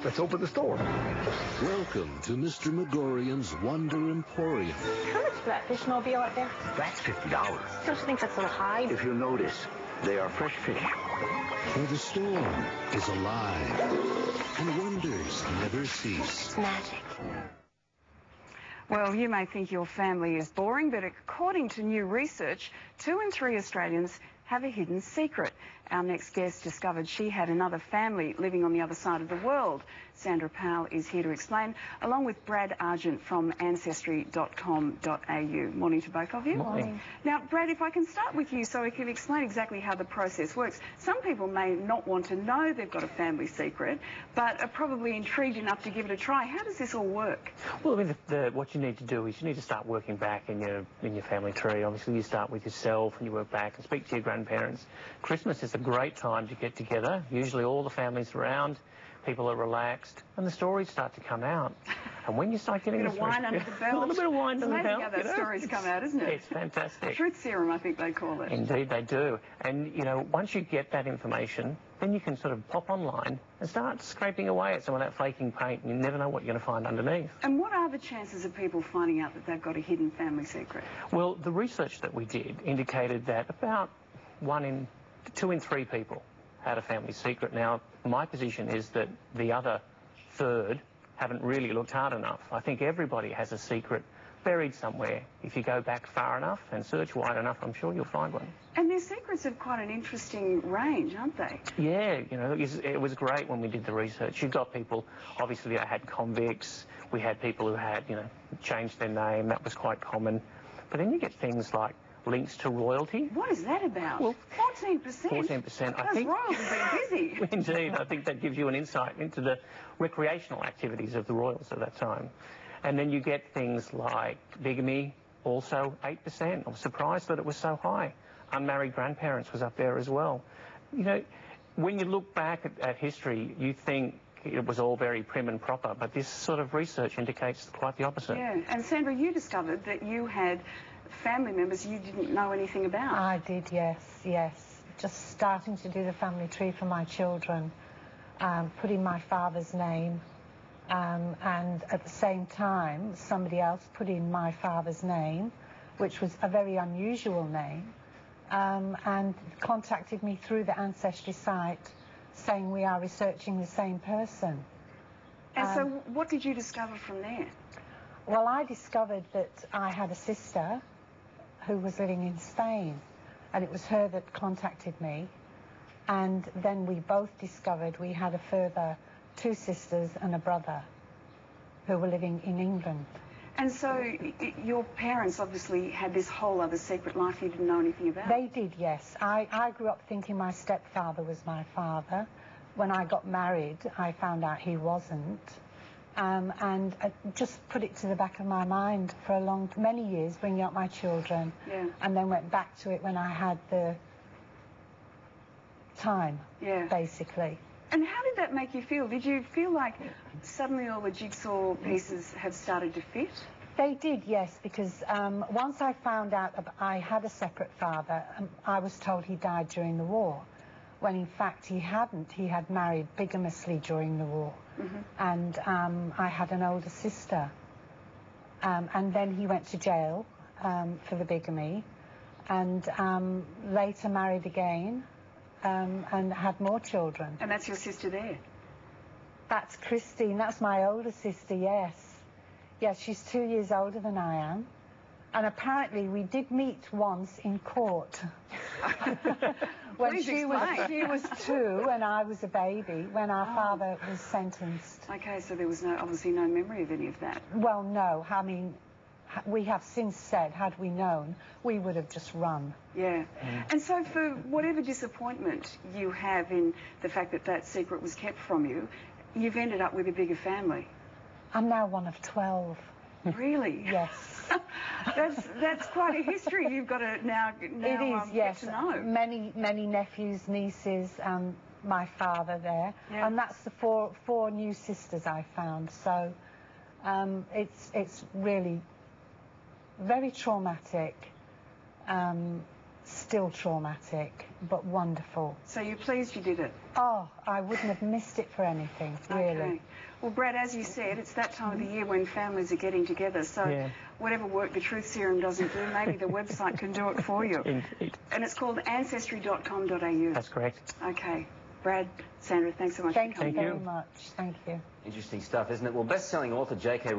Let's open the store. Welcome to Mr. Megorian's Wonder Emporium. How much for that fishmobile up there? That's $50. Don't you think that's a little high? If you notice, they are fresh fish. Where the store is alive and wonders never cease. It's magic. Well, you may think your family is boring, but according to new research, 2 in 3 Australians have a hidden secret. Our next guest discovered she had another family living on the other side of the world. Sandra Powell is here to explain, along with Brad Argent from ancestry.com.au. Morning to both of you. Morning. Now, Brad, if I can start with you so we can explain exactly how the process works. Some people may not want to know they've got a family secret, but are probably intrigued enough to give it a try. How does this all work? Well, I mean, what you need to do is you need to start working back in your family tree. Obviously, you start with yourself and you work back and speak to your grandparents. Christmas is a great time to get together. Usually all the families around, people are relaxed, and the stories start to come out. And when you start getting a bit of wine under the belt. A little bit of wine under the belt. It's amazing how those stories come out, isn't it? It's fantastic. Truth serum, I think they call it. Indeed, they do. And, you know, once you get that information, then you can sort of pop online and start scraping away at some of that flaking paint, and you never know what you're going to find underneath. And what are the chances of people finding out that they've got a hidden family secret? Well, the research that we did indicated that about 2 in 3 people had a family secret. Now, my position is that the other third haven't really looked hard enough. I think everybody has a secret buried somewhere. If you go back far enough and search wide enough, I'm sure you'll find one. And their secrets have quite an interesting range, aren't they? Yeah, you know, it was great when we did the research. You've got people, obviously, that had convicts. We had people who had, you know, changed their name. That was quite common. But then you get things like links to royalty. What is that about? Well, 14%? 14%. I Those think royals have been busy. Indeed, I think that gives you an insight into the recreational activities of the royals at that time. And then you get things like bigamy, also 8%. I was surprised that it was so high. Unmarried grandparents was up there as well. You know, when you look back at history, you think it was all very prim and proper, but this sort of research indicates quite the opposite. Yeah, and Sandra, you discovered that you had family members you didn't know anything about. I did, yes. Just starting to do the family tree for my children, putting my father's name, and at the same time, somebody else put in my father's name, which was a very unusual name, and contacted me through the Ancestry site saying we are researching the same person. And so what did you discover from there? Well, I discovered that I had a sister who was living in Spain, and it was her that contacted me. And then we both discovered we had a further 2 sisters and a brother who were living in England. And so your parents obviously had this whole other secret life you didn't know anything about? They did, yes. I grew up thinking my stepfather was my father. When I got married, I found out he wasn't. And I just put it to the back of my mind for many years, bringing up my children. Yeah. And then went back to it when I had the time, basically. And how did that make you feel? Did you feel like suddenly all the jigsaw pieces have started to fit? They did, yes, because once I found out I had a separate father, I was told he died during the war, when in fact he hadn't. He had married bigamously during the war. Mm-hmm. And I had an older sister. And then he went to jail for the bigamy, and later married again and had more children. And that's your sister there? That's Christine. That's my older sister, yes. Yes, she's 2 years older than I am. And apparently we did meet once in court. When she was 2 and I was a baby, when our father was sentenced. Okay, so there was obviously no memory of any of that. Well, no. I mean, we have since said, had we known, we would have just run. Yeah. And so for whatever disappointment you have in the fact that that secret was kept from you, you've ended up with a bigger family. I'm now one of 12. Really? Yes. That's quite a history you've got to now it is, yes. Get to know. Many nephews, nieces, my father there. Yeah. And that's the four new sisters I found. So it's really very traumatic, Still traumatic, but wonderful. So you're pleased you did it? Oh, I wouldn't have missed it for anything, really. Okay. Well, Brad, as you said, it's that time of the year when families are getting together. So whatever work the Truth Serum doesn't do, maybe the website can do it for you. Indeed. And it's called ancestry.com.au. That's correct. Okay. Brad, Sandra, thanks so much Thank for coming. you very much. Thank you. Interesting stuff, isn't it? Well, best-selling author J.K.